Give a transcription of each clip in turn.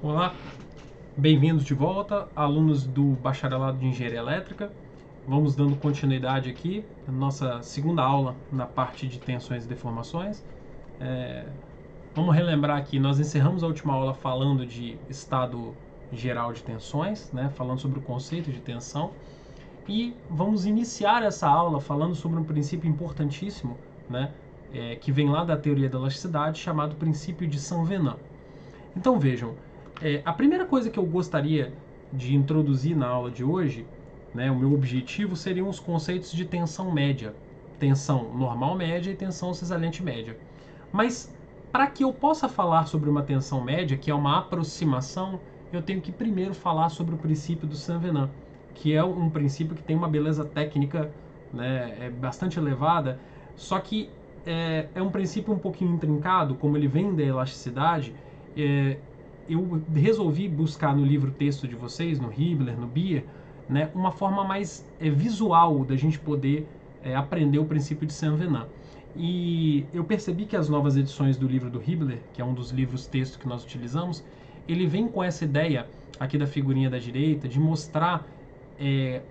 Olá, bem-vindos de volta, alunos do Bacharelado de Engenharia Elétrica. Vamos dando continuidade aqui na nossa segunda aula na parte de tensões e deformações. Vamos relembrar aqui, nós encerramos a última aula falando de estado geral de tensões, né, falando sobre o conceito de tensão. E vamos iniciar essa aula falando sobre um princípio importantíssimo, né, que vem lá da teoria da elasticidade, chamado princípio de Saint-Venant. Então vejam, a primeira coisa que eu gostaria de introduzir na aula de hoje, né, o meu objetivo seriam os conceitos de tensão média, tensão normal média e tensão cisalente média. Mas para que eu possa falar sobre uma tensão média, que é uma aproximação, eu tenho que primeiro falar sobre o princípio do Saint-Venant, que é um princípio que tem uma beleza técnica, né, bastante elevada, só que é um princípio um pouquinho intrincado, como ele vem da elasticidade. Eu resolvi buscar no livro texto de vocês, no Hibbeler, no Beer, né, uma forma mais visual da gente poder aprender o princípio de Saint-Venant. E eu percebi que as novas edições do livro do Hibbeler, que é um dos livros texto que nós utilizamos, ele vem com essa ideia aqui da figurinha da direita de mostrar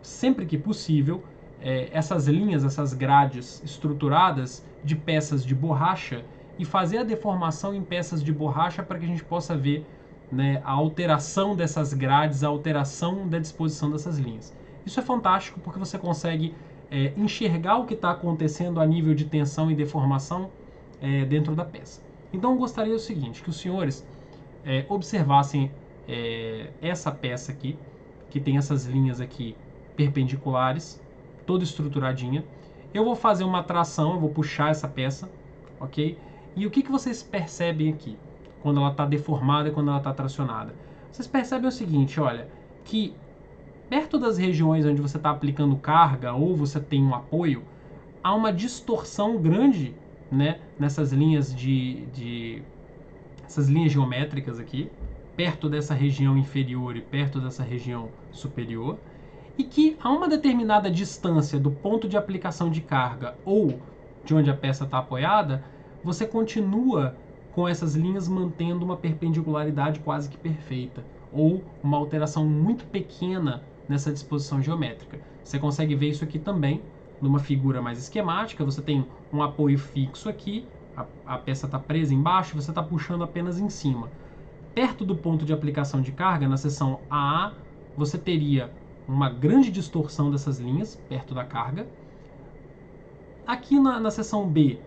sempre que possível essas linhas, essas grades estruturadas de peças de borracha e fazer a deformação em peças de borracha para que a gente possa ver, né, a alteração dessas grades, a alteração da disposição dessas linhas. Isso é fantástico porque você consegue enxergar o que está acontecendo a nível de tensão e deformação dentro da peça. Então eu gostaria o seguinte, que os senhores observassem essa peça aqui, que tem essas linhas aqui perpendiculares, toda estruturadinha. Eu vou fazer uma tração, eu vou puxar essa peça, ok? E o que vocês percebem aqui, quando ela está deformada e quando ela está tracionada? Vocês percebem o seguinte, olha, que perto das regiões onde você está aplicando carga ou você tem um apoio, há uma distorção grande, né, nessas linhas essas linhas geométricas aqui, perto dessa região inferior e perto dessa região superior, e que a uma determinada distância do ponto de aplicação de carga ou de onde a peça está apoiada, você continua com essas linhas mantendo uma perpendicularidade quase que perfeita, ou uma alteração muito pequena nessa disposição geométrica. Você consegue ver isso aqui também numa figura mais esquemática. Você tem um apoio fixo aqui, a peça está presa embaixo, você está puxando apenas em cima. Perto do ponto de aplicação de carga, na seção AA, você teria uma grande distorção dessas linhas perto da carga. Aqui na seção B,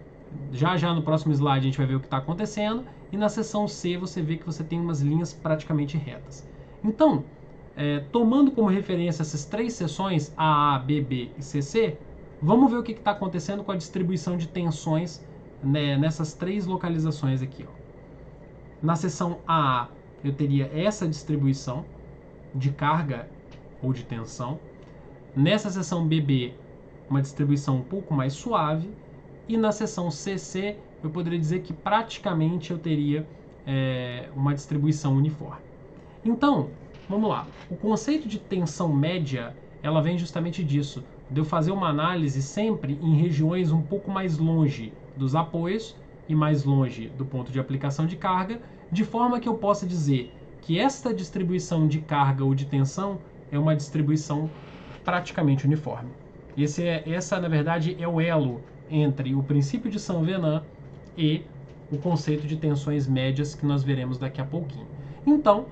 já no próximo slide a gente vai ver o que está acontecendo, e na seção C você vê que você tem umas linhas praticamente retas. Então, tomando como referência essas três seções, AA, BB e CC, vamos ver o que está acontecendo com a distribuição de tensões, né, nessas três localizações aqui. Ó. Na seção AA eu teria essa distribuição de carga ou de tensão. Nessa seção BB, uma distribuição um pouco mais suave. E na seção CC, eu poderia dizer que praticamente eu teria uma distribuição uniforme. Então, vamos lá. O conceito de tensão média, ela vem justamente disso, de eu fazer uma análise sempre em regiões um pouco mais longe dos apoios e mais longe do ponto de aplicação de carga, de forma que eu possa dizer que esta distribuição de carga ou de tensão é uma distribuição praticamente uniforme. Essa, na verdade, é o elo entre o princípio de Saint-Venant e o conceito de tensões médias que nós veremos daqui a pouquinho. Então,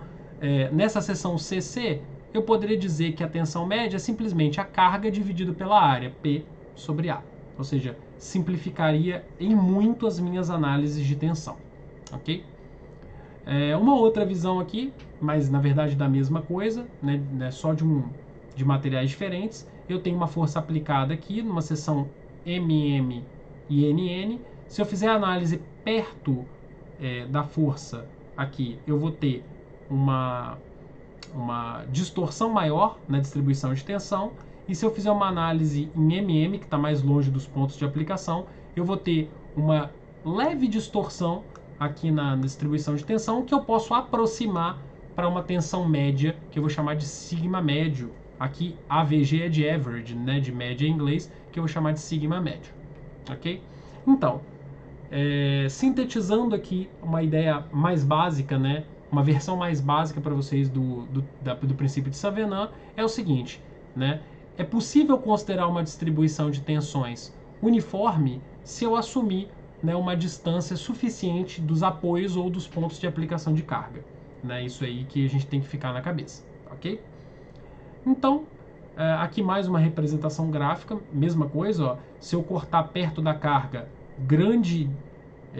nessa seção CC, eu poderia dizer que a tensão média é simplesmente a carga dividida pela área, P sobre A. Ou seja, simplificaria em muito as minhas análises de tensão. Ok? Uma outra visão aqui, mas na verdade da mesma coisa, né, só de materiais diferentes. Eu tenho uma força aplicada aqui, numa seção MM e NN. Se eu fizer a análise perto da força aqui, eu vou ter uma distorção maior na distribuição de tensão. E se eu fizer uma análise em MM, que está mais longe dos pontos de aplicação, eu vou ter uma leve distorção aqui na distribuição de tensão, que eu posso aproximar para uma tensão média, que eu vou chamar de sigma médio. Aqui AVG é de average, né, de média em inglês, que eu vou chamar de sigma médio. Ok? Então, sintetizando aqui uma ideia mais básica, né, uma versão mais básica para vocês do princípio de Savenant é o seguinte, né? É possível considerar uma distribuição de tensões uniforme se eu assumir, né, uma distância suficiente dos apoios ou dos pontos de aplicação de carga. Né? Isso aí que a gente tem que ficar na cabeça, ok? Então, aqui mais uma representação gráfica, mesma coisa, ó, se eu cortar perto da carga, grande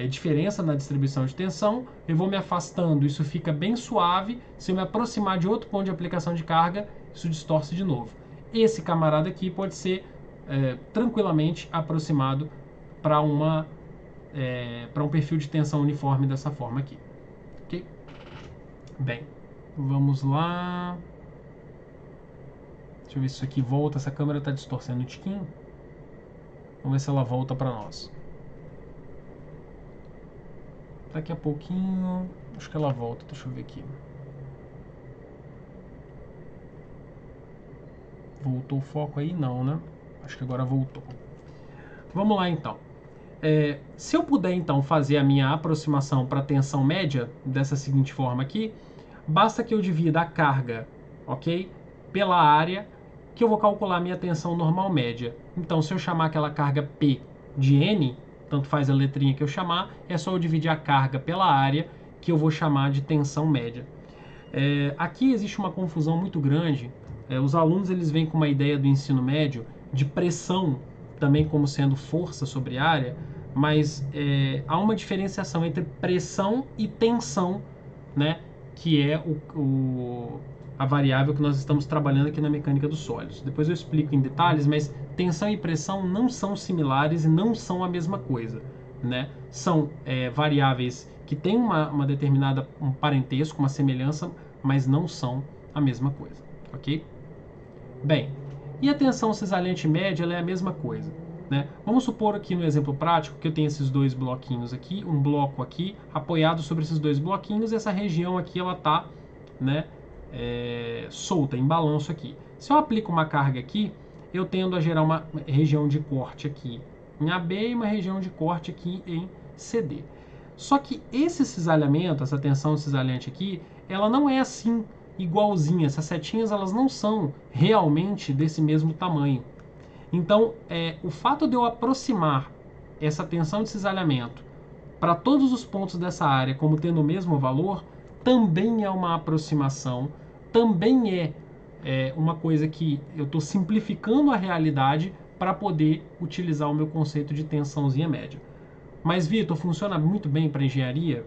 diferença na distribuição de tensão, eu vou me afastando, isso fica bem suave. Se eu me aproximar de outro ponto de aplicação de carga, isso distorce de novo. Esse camarada aqui pode ser tranquilamente aproximado para um perfil de tensão uniforme dessa forma aqui. Ok? Bem, vamos lá. Deixa eu ver se isso aqui volta. Essa câmera está distorcendo um tiquinho. Vamos ver se ela volta para nós. Daqui a pouquinho, acho que ela volta. Deixa eu ver aqui. Voltou o foco aí? Não, né? Acho que agora voltou. Vamos lá então. Se eu puder então fazer a minha aproximação para a tensão média dessa seguinte forma aqui, basta que eu divida a carga, ok, pela área, que eu vou calcular a minha tensão normal média. Então, se eu chamar aquela carga P de N, tanto faz a letrinha que eu chamar, é só eu dividir a carga pela área, que eu vou chamar de tensão média. Aqui existe uma confusão muito grande. Os alunos eles vêm com uma ideia do ensino médio de pressão também como sendo força sobre área, mas há uma diferenciação entre pressão e tensão, né, que é a variável que nós estamos trabalhando aqui na mecânica dos sólidos. Depois eu explico em detalhes, mas tensão e pressão não são similares e não são a mesma coisa, né? São variáveis que têm uma determinada parentesco, uma semelhança, mas não são a mesma coisa, ok? Bem, e a tensão cisalhante média ela é a mesma coisa, né? Vamos supor aqui no exemplo prático que eu tenho esses dois bloquinhos aqui, um bloco aqui apoiado sobre esses dois bloquinhos, e essa região aqui ela está, né, solta, em balanço aqui. Se eu aplico uma carga aqui, eu tendo a gerar uma região de corte aqui em AB e uma região de corte aqui em CD. Só que esse cisalhamento, essa tensão cisalhante aqui, ela não é assim igualzinha. Essas setinhas elas não são realmente desse mesmo tamanho. Então, o fato de eu aproximar essa tensão de cisalhamento para todos os pontos dessa área como tendo o mesmo valor, também é uma aproximação, também é uma coisa que eu estou simplificando a realidade para poder utilizar o meu conceito de tensãozinha média. Mas, Vitor, funciona muito bem para engenharia?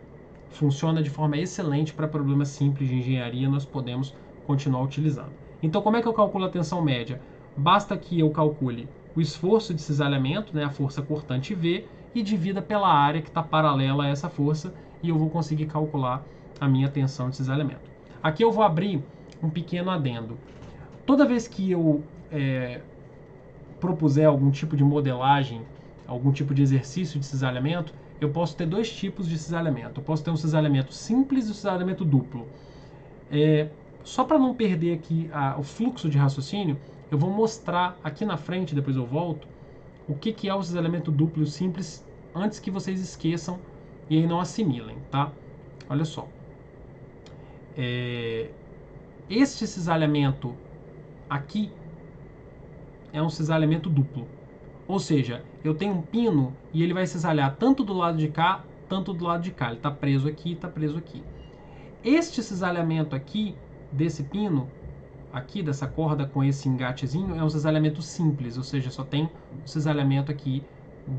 Funciona de forma excelente para problemas simples de engenharia, nós podemos continuar utilizando. Então, como é que eu calculo a tensão média? Basta que eu calcule o esforço de cisalhamento, né, a força cortante V, e divida pela área que está paralela a essa força, e eu vou conseguir calcular a minha tensão de cisalhamento. Aqui eu vou abrir um pequeno adendo. Toda vez que eu propuser algum tipo de modelagem, algum tipo de exercício de cisalhamento, eu posso ter dois tipos de cisalhamento. Eu posso ter um cisalhamento simples e um cisalhamento duplo. Só para não perder aqui o fluxo de raciocínio, eu vou mostrar aqui na frente, depois eu volto, o que é o cisalhamento duplo e simples, antes que vocês esqueçam e aí não assimilem, tá? Olha só. Este cisalhamento aqui é um cisalhamento duplo. Ou seja, eu tenho um pino e ele vai cisalhar tanto do lado de cá, tanto do lado de cá. Ele está preso aqui e está preso aqui. Este cisalhamento aqui, desse pino, aqui dessa corda com esse engatezinho, é um cisalhamento simples, ou seja, só tem o cisalhamento aqui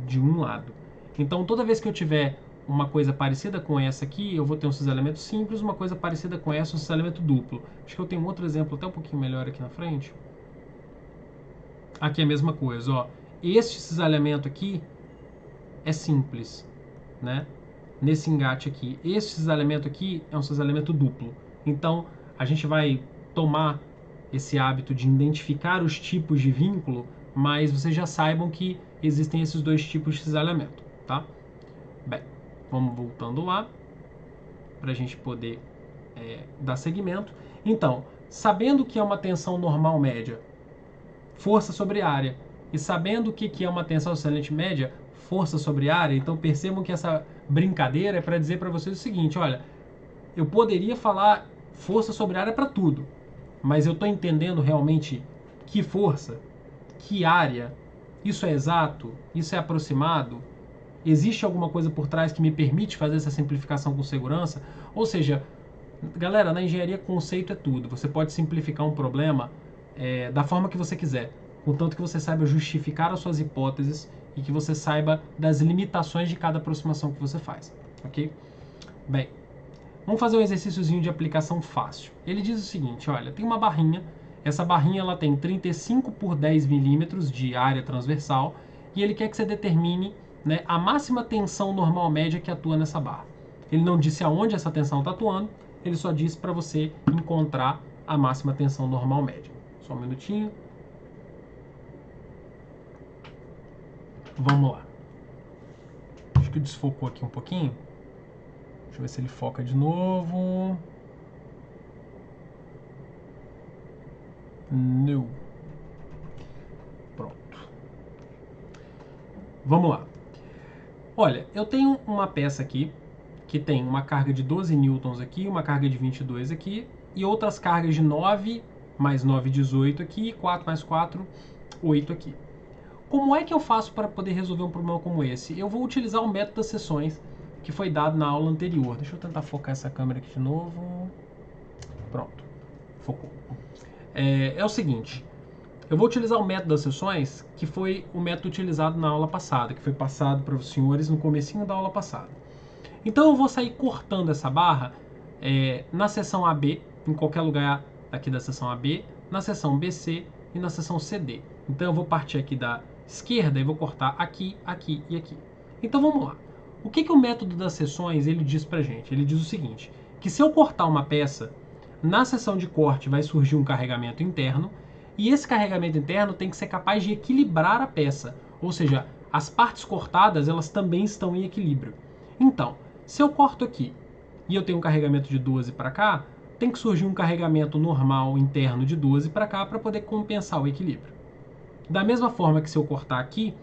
de um lado. Então, toda vez que eu tiver uma coisa parecida com essa aqui, eu vou ter um cisalhamento simples, uma coisa parecida com essa, um cisalhamento duplo. Acho que eu tenho um outro exemplo até um pouquinho melhor aqui na frente. Aqui é a mesma coisa, ó. Este cisalhamento aqui é simples, né? Nesse engate aqui. Este cisalhamento aqui é um cisalhamento duplo. Então, a gente vai tomar esse hábito de identificar os tipos de vínculo, mas vocês já saibam que existem esses dois tipos de cisalhamento, tá? Bem, vamos voltando lá para a gente poder dar seguimento. Então, sabendo que é uma tensão normal média, força sobre área, e sabendo o que é uma tensão cisalhante média, força sobre área, então percebam que essa brincadeira é para dizer para vocês o seguinte, olha, Eu poderia falar força sobre área para tudo, mas eu estou entendendo realmente que força, que área, isso é exato, isso é aproximado, existe alguma coisa por trás que me permite fazer essa simplificação com segurança? Ou seja, galera, na engenharia conceito é tudo. Você pode simplificar um problema da forma que você quiser, contanto que você saiba justificar as suas hipóteses e que você saiba das limitações de cada aproximação que você faz, ok? Bem, vamos fazer um exercíciozinho de aplicação fácil. Ele diz o seguinte, olha, tem uma barrinha, essa barrinha ela tem 35 por 10 milímetros de área transversal e ele quer que você determine, né, a máxima tensão normal média que atua nessa barra. Ele não disse aonde essa tensão está atuando, ele só disse para você encontrar a máxima tensão normal média. Só um minutinho. Vamos lá. Acho que desfocou aqui um pouquinho. Deixa eu ver se ele foca de novo. Não. Pronto. Vamos lá. Olha, eu tenho uma peça aqui que tem uma carga de 12 newtons aqui, uma carga de 22 aqui e outras cargas de 9 mais 9, 18 aqui, 4 mais 4, 8 aqui. Como é que eu faço para poder resolver um problema como esse? Eu vou utilizar o método das seções que foi dado na aula anterior. Deixa eu tentar focar essa câmera aqui de novo. Pronto, focou. É o seguinte, eu vou utilizar o método das seções, que foi o método utilizado na aula passada, que foi passado para os senhores no comecinho da aula passada. Então eu vou sair cortando essa barra na seção AB, em qualquer lugar aqui da seção AB, na seção BC e na seção CD. Então eu vou partir aqui da esquerda e vou cortar aqui, aqui e aqui. Então vamos lá. O que o método das seções ele diz pra gente? Ele diz o seguinte, que se eu cortar uma peça, na seção de corte vai surgir um carregamento interno, e esse carregamento interno tem que ser capaz de equilibrar a peça, ou seja, as partes cortadas elas também estão em equilíbrio. Então, se eu corto aqui e eu tenho um carregamento de 12 para cá, tem que surgir um carregamento normal interno de 12 para cá para poder compensar o equilíbrio. Da mesma forma que se eu cortar aqui,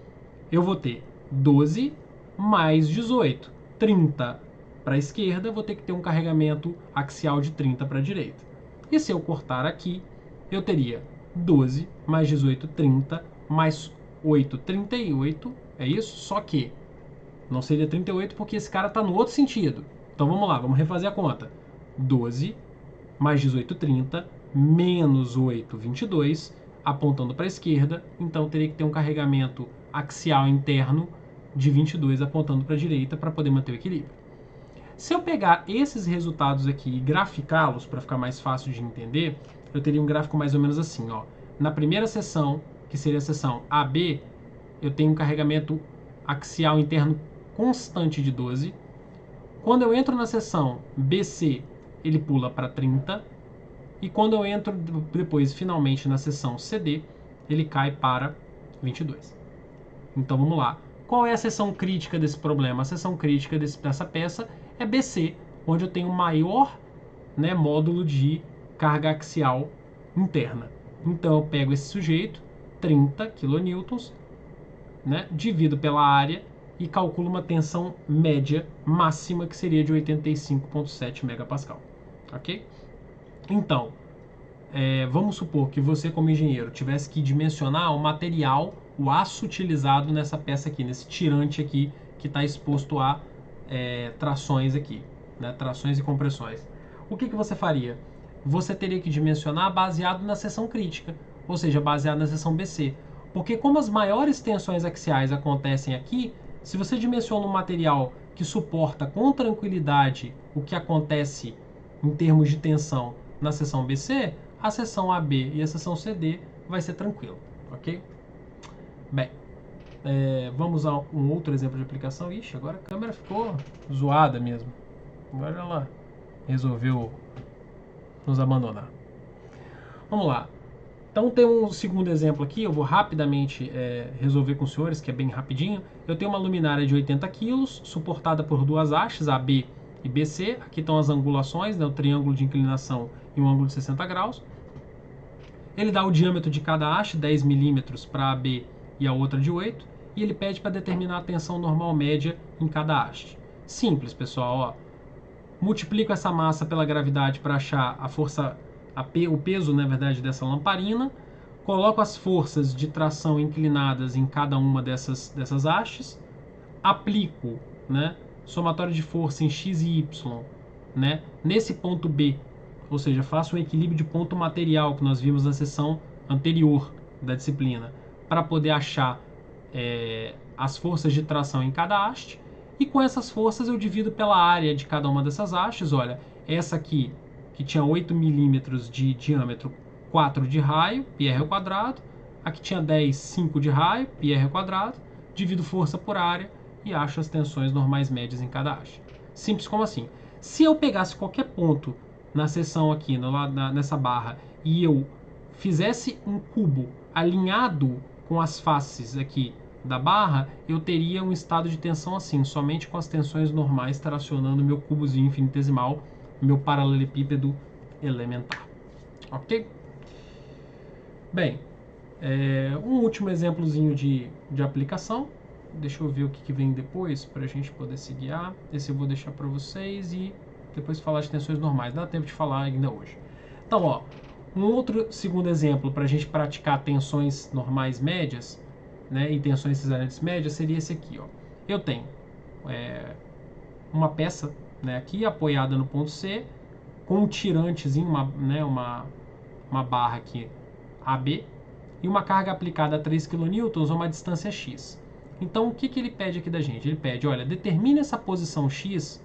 eu vou ter 12 mais 18, 30 para a esquerda, vou ter que ter um carregamento axial de 30 para a direita. E se eu cortar aqui, eu teria 12 mais 18, 30, mais 8, 38, é isso? Só que não seria 38 porque esse cara está no outro sentido. Então vamos lá, vamos refazer a conta. 12 mais 18, 30, menos 8, 22, apontando para a esquerda. Então teria que ter um carregamento axial interno de 22 apontando para a direita para poder manter o equilíbrio. Se eu pegar esses resultados aqui e graficá-los para ficar mais fácil de entender, eu teria um gráfico mais ou menos assim, ó. Na primeira seção, que seria a seção AB, eu tenho um carregamento axial interno constante de 12. Quando eu entro na seção BC, ele pula para 30. E quando eu entro depois, finalmente, na seção CD, ele cai para 22. Então vamos lá. Qual é a seção crítica desse problema? A seção crítica dessa peça é BC, onde eu tenho o maior, né, módulo de carga axial interna. Então eu pego esse sujeito, 30 kN, né, divido pela área e calculo uma tensão média máxima que seria de 85,7 MPa. Ok? Então, vamos supor que você como engenheiro tivesse que dimensionar o material, o aço utilizado nessa peça aqui, nesse tirante aqui que está exposto a trações aqui, né, trações e compressões. O que você faria? Você teria que dimensionar baseado na seção crítica, ou seja, baseado na seção BC. Porque como as maiores tensões axiais acontecem aqui, se você dimensiona um material que suporta com tranquilidade o que acontece em termos de tensão na seção BC, a seção AB e a seção CD vai ser tranquilo, ok? Bem, vamos a um outro exemplo de aplicação. Ixi, agora a câmera ficou zoada mesmo. Agora ela resolveu nos abandonar. Vamos lá. Então tem um segundo exemplo aqui, eu vou rapidamente resolver com os senhores, que é bem rapidinho. Eu tenho uma luminária de 80 kg, suportada por duas hastes, AB e BC. Aqui estão as angulações, né, o triângulo de inclinação e um ângulo de 60 graus. Ele dá o diâmetro de cada haste, 10 milímetros para a AB e a outra de 8. E ele pede para determinar a tensão normal média em cada haste. Simples, pessoal. Ó. multiplico essa massa pela gravidade para achar a força, o peso, na verdade, dessa lamparina, coloco as forças de tração inclinadas em cada uma dessas hastes, aplico, né, somatório de força em x e y, né, nesse ponto B, ou seja, faço um equilíbrio de ponto material que nós vimos na sessão anterior da disciplina, para poder achar as forças de tração em cada haste, e com essas forças eu divido pela área de cada uma dessas hastes. Olha, essa aqui, que tinha 8 milímetros de diâmetro, 4 de raio, πr ao quadrado, aqui tinha 10, 5 de raio, πr ao quadrado, divido força por área e acho as tensões normais médias em cada haste. Simples como assim. Se eu pegasse qualquer ponto na seção aqui, nessa barra, e eu fizesse um cubo alinhado com as faces aqui da barra, eu teria um estado de tensão assim, somente com as tensões normais tracionando meu cubozinho infinitesimal, meu paralelepípedo elementar. Ok? Bem, um último exemplozinho de aplicação. Deixa eu ver o que vem depois para a gente poder se guiar. Esse eu vou deixar para vocês e depois falar de tensões normais. Dá tempo de falar ainda hoje. Então, ó, um outro segundo exemplo para a gente praticar tensões normais médias, né, e tensões cesarianas médias seria esse aqui, ó. Eu tenho uma peça, né, aqui apoiada no ponto C, com um tirantezinho, uma barra aqui AB, e uma carga aplicada a 3 kN a uma distância x. Então, o que ele pede aqui da gente? Ele pede, olha, determine essa posição x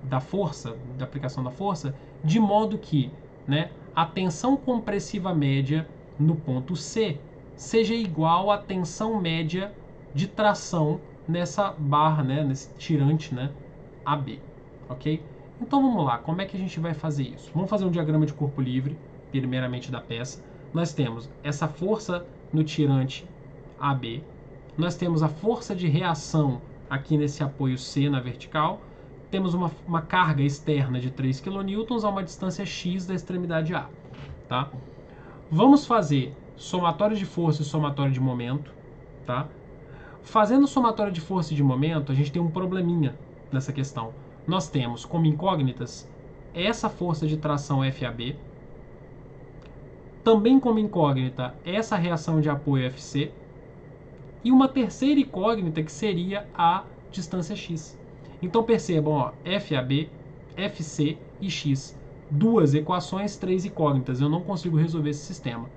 da força, da aplicação da força, de modo que, né, a tensão compressiva média no ponto C seja igual à tensão média de tração nessa barra, né, nesse tirante, né, AB, ok? Então vamos lá, como é que a gente vai fazer isso? Vamos fazer um diagrama de corpo livre, primeiramente da peça. Nós temos essa força no tirante AB, nós temos a força de reação aqui nesse apoio C na vertical, temos uma carga externa de 3 kN a uma distância x da extremidade A, tá? Vamos fazer somatório de força e somatório de momento, tá? Fazendo somatório de força e de momento, a gente tem um probleminha nessa questão. Nós temos como incógnitas essa força de tração FAB, também como incógnita essa reação de apoio FC, e uma terceira incógnita que seria a distância x. Então percebam, ó, FAB, FC e x. Duas equações, três incógnitas. Eu não consigo resolver esse sistema.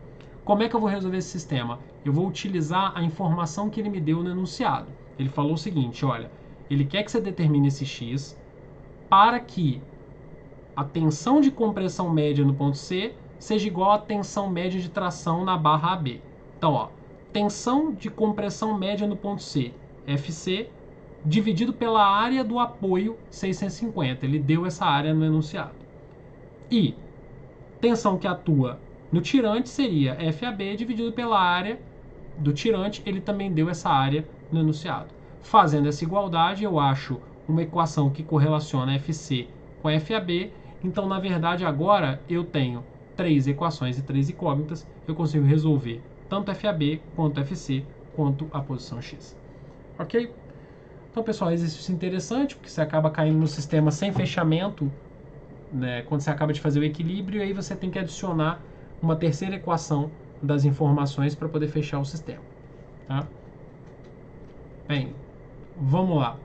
Como é que eu vou resolver esse sistema? Eu vou utilizar a informação que ele me deu no enunciado. Ele falou o seguinte, olha, ele quer que você determine esse x para que a tensão de compressão média no ponto C seja igual à tensão média de tração na barra AB. Então, ó, tensão de compressão média no ponto C, FC, dividido pela área do apoio 650. Ele deu essa área no enunciado. E tensão que atua no tirante seria FAB dividido pela área do tirante. Ele também deu essa área no enunciado. Fazendo essa igualdade, eu acho uma equação que correlaciona FC com FAB. Então, na verdade, agora eu tenho três equações e três incógnitas. Eu consigo resolver tanto FAB, quanto FC, quanto a posição X. Ok? Então, pessoal, exercício interessante, porque você acaba caindo no sistema sem fechamento, né, quando você acaba de fazer o equilíbrio, e aí você tem que adicionar uma terceira equação das informações para poder fechar o sistema. Tá? Bem, vamos lá.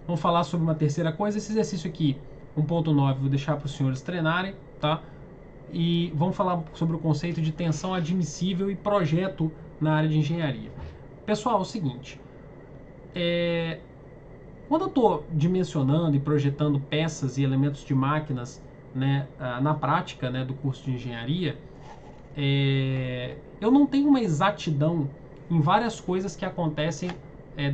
Vamos falar sobre uma terceira coisa. Esse exercício aqui, 1.9, vou deixar para os senhores treinarem, tá? E vamos falar sobre o conceito de tensão admissível e projeto na área de engenharia. Pessoal, é o seguinte, quando eu estou dimensionando e projetando peças e elementos de máquinas, né, na prática, né, do curso de engenharia, eu não tenho uma exatidão em várias coisas que acontecem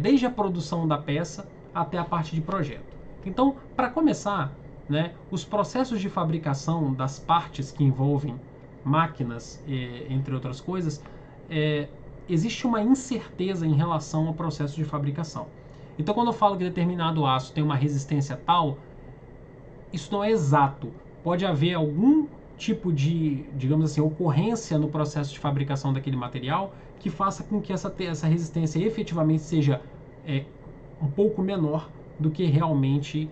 desde a produção da peça até a parte de projeto. Então, para começar, né, os processos de fabricação das partes que envolvem máquinas, entre outras coisas, existe uma incerteza em relação ao processo de fabricação. Então, quando eu falo que determinado aço tem uma resistência tal, isso não é exato. Pode haver algum tipo de, digamos assim, ocorrência no processo de fabricação daquele material que faça com que essa resistência efetivamente seja um pouco menor do que realmente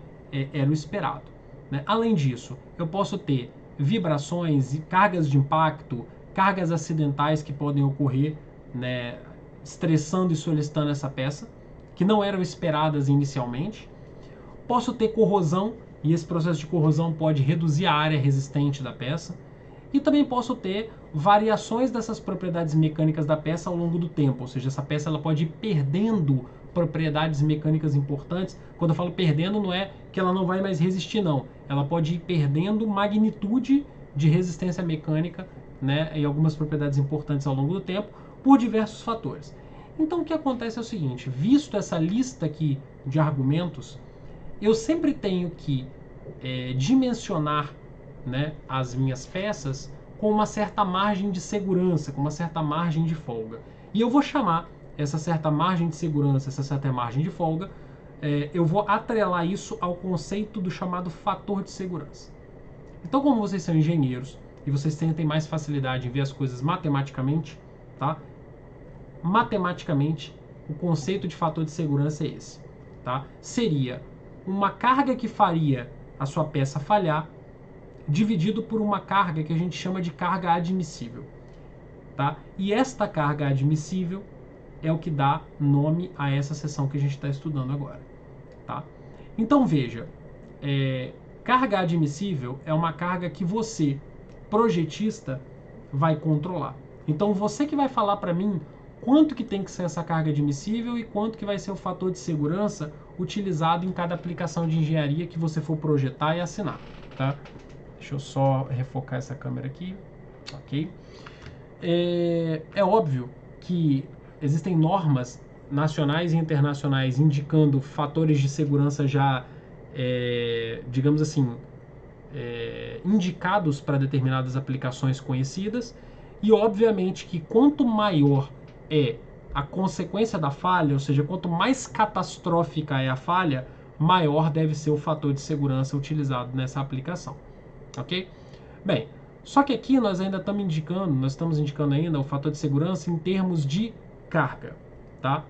era o esperado. né? Além disso, eu posso ter vibrações, cargas de impacto, cargas acidentais que podem ocorrer, né, estressando e solicitando essa peça, que não eram esperadas inicialmente. Posso ter corrosão, e esse processo de corrosão pode reduzir a área resistente da peça. E também posso ter variações dessas propriedades mecânicas da peça ao longo do tempo, ou seja, essa peça ela pode ir perdendo propriedades mecânicas importantes. Quando eu falo perdendo, não é que ela não vai mais resistir, não. Ela pode ir perdendo magnitude de resistência mecânica, né, e algumas propriedades importantes ao longo do tempo, por diversos fatores. Então o que acontece é o seguinte, visto essa lista aqui de argumentos, eu sempre tenho que dimensionar, né, as minhas peças com uma certa margem de segurança, com uma certa margem de folga. E eu vou chamar essa certa margem de segurança, essa certa margem de folga, eu vou atrelar isso ao conceito do chamado fator de segurança. Então, como vocês são engenheiros e vocês têm mais facilidade em ver as coisas matematicamente, tá? Matematicamente, o conceito de fator de segurança é esse, tá? Seria uma carga que faria a sua peça falhar dividido por uma carga que a gente chama de carga admissível, tá? E esta carga admissível é o que dá nome a essa seção que a gente está estudando agora, tá? Então veja, carga admissível é uma carga que você, projetista, vai controlar. Então você que vai falar para mim quanto que tem que ser essa carga admissível e quanto que vai ser o fator de segurança utilizado em cada aplicação de engenharia que você for projetar e assinar, tá? Deixa eu só refocar essa câmera aqui, ok? É óbvio que existem normas nacionais e internacionais indicando fatores de segurança já, digamos assim, indicados para determinadas aplicações conhecidas, e obviamente que quanto maior é a consequência da falha, ou seja, quanto mais catastrófica é a falha, maior deve ser o fator de segurança utilizado nessa aplicação, ok? Bem, só que aqui nós estamos indicando ainda o fator de segurança em termos de carga, tá?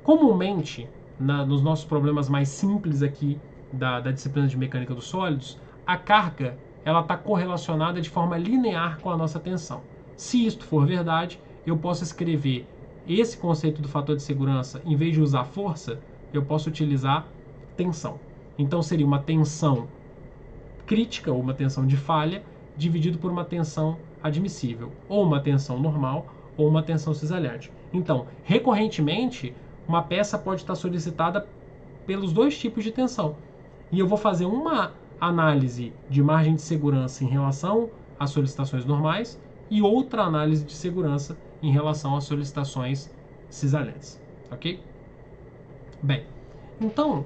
Comumente, nos nossos problemas mais simples aqui da disciplina de mecânica dos sólidos, a carga ela está correlacionada de forma linear com a nossa tensão. Se isto for verdade, eu posso escrever esse conceito do fator de segurança, em vez de usar força, eu posso utilizar tensão. Então seria uma tensão crítica, ou uma tensão de falha, dividido por uma tensão admissível, ou uma tensão normal, ou uma tensão cisalhante. Então, recorrentemente, uma peça pode estar solicitada pelos dois tipos de tensão. E eu vou fazer uma análise de margem de segurança em relação às solicitações normais e outra análise de segurança em relação às solicitações cisalhantes, ok? Bem, então,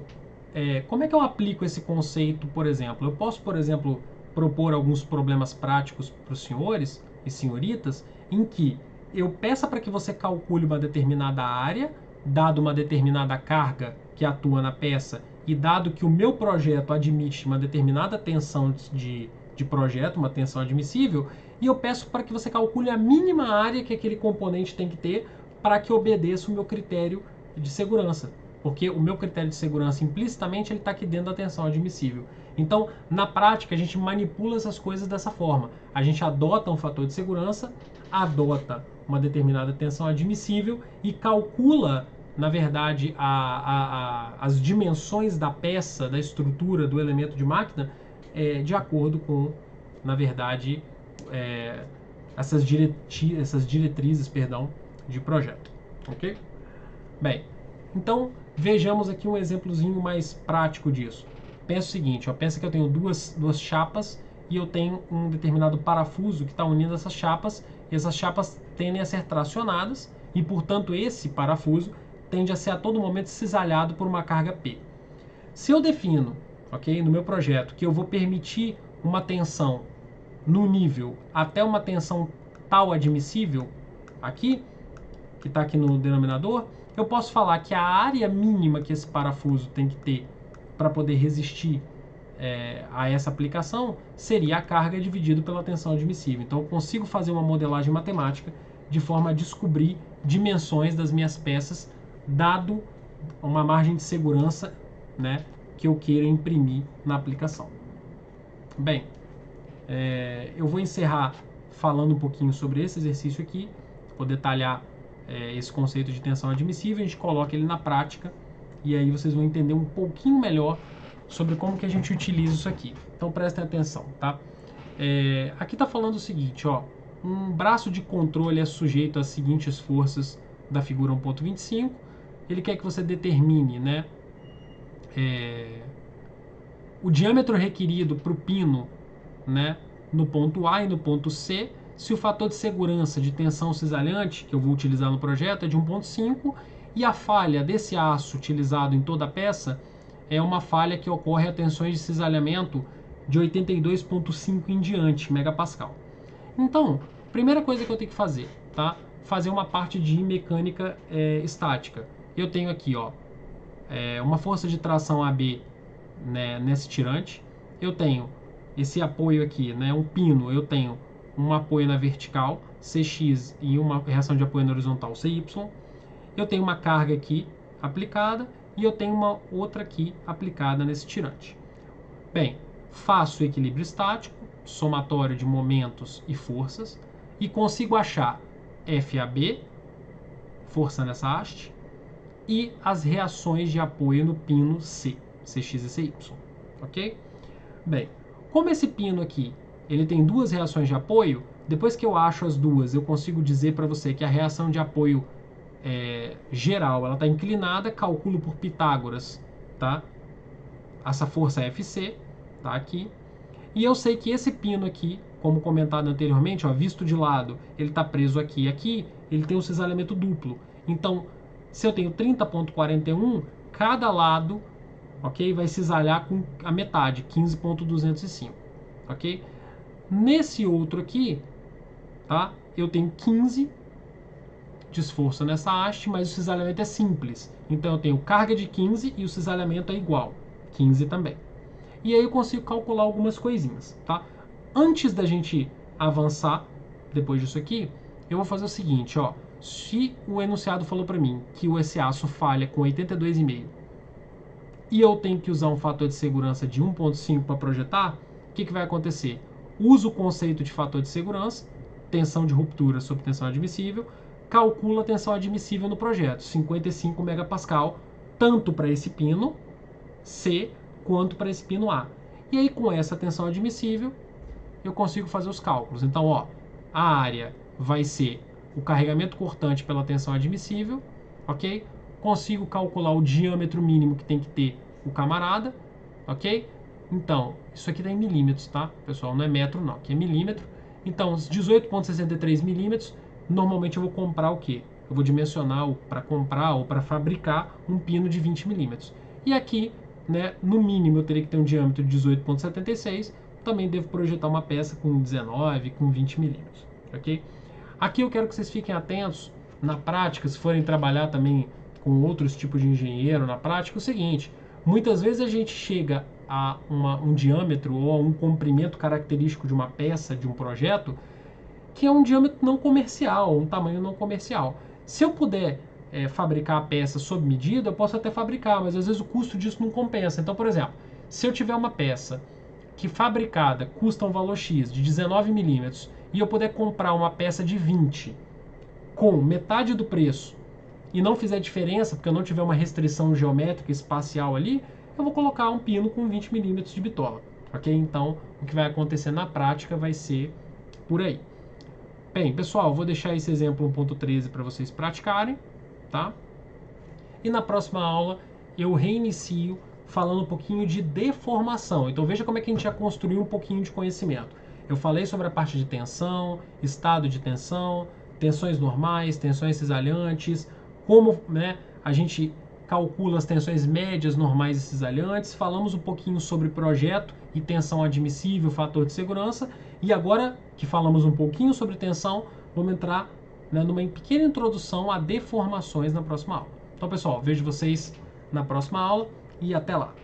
como é que eu aplico esse conceito, por exemplo? Eu posso, por exemplo, propor alguns problemas práticos para os senhores e senhoritas, em que eu peça para que você calcule uma determinada área, dado uma determinada carga que atua na peça, e dado que o meu projeto admite uma determinada tensão de projeto, uma tensão admissível, e eu peço para que você calcule a mínima área que aquele componente tem que ter para que obedeça o meu critério de segurança. Porque o meu critério de segurança, implicitamente, ele está aqui dentro da tensão admissível. Então, na prática, a gente manipula essas coisas dessa forma. A gente adota um fator de segurança, adota uma determinada tensão admissível e calcula, na verdade, as dimensões da peça, da estrutura, do elemento de máquina, de acordo com, na verdade, essas diretrizes, de projeto. Ok? Bem, então vejamos aqui um exemplozinho mais prático disso. Pensa o seguinte, pensa que eu tenho duas chapas e eu tenho um determinado parafuso que está unindo essas chapas, e essas chapas tendem a ser tracionadas e, portanto, esse parafuso tende a ser a todo momento cisalhado por uma carga P. Se eu defino, ok, no meu projeto, que eu vou permitir uma tensão no nível até uma tensão tal admissível, aqui, que está aqui no denominador, eu posso falar que a área mínima que esse parafuso tem que ter para poder resistir a essa aplicação seria a carga dividido pela tensão admissível. Então eu consigo fazer uma modelagem matemática de forma a descobrir dimensões das minhas peças, dado uma margem de segurança, né, que eu queira imprimir na aplicação. Bem, eu vou encerrar falando um pouquinho sobre esse exercício aqui, vou detalhar esse conceito de tensão admissível, a gente coloca ele na prática e aí vocês vão entender um pouquinho melhor sobre como que a gente utiliza isso aqui. Então prestem atenção, tá? Aqui está falando o seguinte, ó, um braço de controle é sujeito às seguintes forças da figura 1.25, ele quer que você determine, né, o diâmetro requerido para o pino, né, no ponto A e no ponto C, se o fator de segurança de tensão cisalhante, que eu vou utilizar no projeto, é de 1.5 e a falha desse aço utilizado em toda a peça é uma falha que ocorre a tensões de cisalhamento de 82.5 em diante, megapascal. Então, primeira coisa que eu tenho que fazer, tá? Fazer uma parte de mecânica estática. Eu tenho aqui, ó, uma força de tração AB, né, nesse tirante. Eu tenho esse apoio aqui, né, um pino, eu tenho um apoio na vertical, CX, e uma reação de apoio na horizontal, CY. Eu tenho uma carga aqui aplicada e eu tenho uma outra aqui aplicada nesse tirante. Bem, faço o equilíbrio estático, somatório de momentos e forças, e consigo achar FAB, força nessa haste, e as reações de apoio no pino C, CX e CY, ok? Bem, como esse pino aqui ele tem duas reações de apoio, depois que eu acho as duas, eu consigo dizer para você que a reação de apoio geral ela está inclinada, calculo por Pitágoras, tá? Essa força é FC, tá aqui. E eu sei que esse pino aqui, como comentado anteriormente, ó, visto de lado, ele está preso aqui e aqui, ele tem um cisalhamento duplo. Então, se eu tenho 30.41, cada lado, ok, vai cisalhar com a metade, 15.205, ok? Nesse outro aqui, tá, eu tenho 15 de esforço nessa haste, mas o cisalhamento é simples. Então eu tenho carga de 15 e o cisalhamento é igual, 15 também. E aí eu consigo calcular algumas coisinhas, tá? Antes da gente avançar, depois disso aqui, eu vou fazer o seguinte, ó. Se o enunciado falou para mim que esse aço falha com 82,5 e eu tenho que usar um fator de segurança de 1.5 para projetar, o que vai acontecer? Uso o conceito de fator de segurança, tensão de ruptura sobre tensão admissível, calcula a tensão admissível no projeto, 55 megapascal, tanto para esse pino C quanto para esse pino A. E aí com essa tensão admissível, eu consigo fazer os cálculos. Então, ó, a área vai ser o carregamento cortante pela tensão admissível, ok? Consigo calcular o diâmetro mínimo que tem que ter o camarada, ok? Então, isso aqui está em milímetros, tá, pessoal? Não é metro, não, aqui é milímetro. Então, os 18,63 milímetros, normalmente eu vou comprar o quê? Eu vou dimensionar para comprar ou para fabricar um pino de 20 milímetros. E aqui, né, no mínimo, eu teria que ter um diâmetro de 18,76. Também devo projetar uma peça com 19, com 20 milímetros, ok? Aqui eu quero que vocês fiquem atentos na prática, se forem trabalhar também com outros tipos de engenheiro na prática, é o seguinte: muitas vezes a gente chega a um diâmetro ou a um comprimento característico de uma peça, de um projeto, que é um diâmetro não comercial, um tamanho não comercial. Se eu puder fabricar a peça sob medida, eu posso até fabricar, mas às vezes o custo disso não compensa. Então, por exemplo, se eu tiver uma peça que fabricada custa um valor X de 19 milímetros e eu puder comprar uma peça de 20 com metade do preço e não fizer diferença, porque eu não tiver uma restrição geométrica espacial ali, eu vou colocar um pino com 20 milímetros de bitola, ok? Então, o que vai acontecer na prática vai ser por aí. Bem, pessoal, vou deixar esse exemplo 1.13 para vocês praticarem, tá? E na próxima aula eu reinicio falando um pouquinho de deformação. Então veja como é que a gente já construiu um pouquinho de conhecimento. Eu falei sobre a parte de tensão, estado de tensão, tensões normais, tensões cisalhantes, como, né, a gente calcula as tensões médias, normais e cisalhantes. Falamos um pouquinho sobre projeto e tensão admissível, fator de segurança. E agora que falamos um pouquinho sobre tensão, vamos entrar, né, numa pequena introdução a deformações na próxima aula. Então, pessoal, vejo vocês na próxima aula e até lá.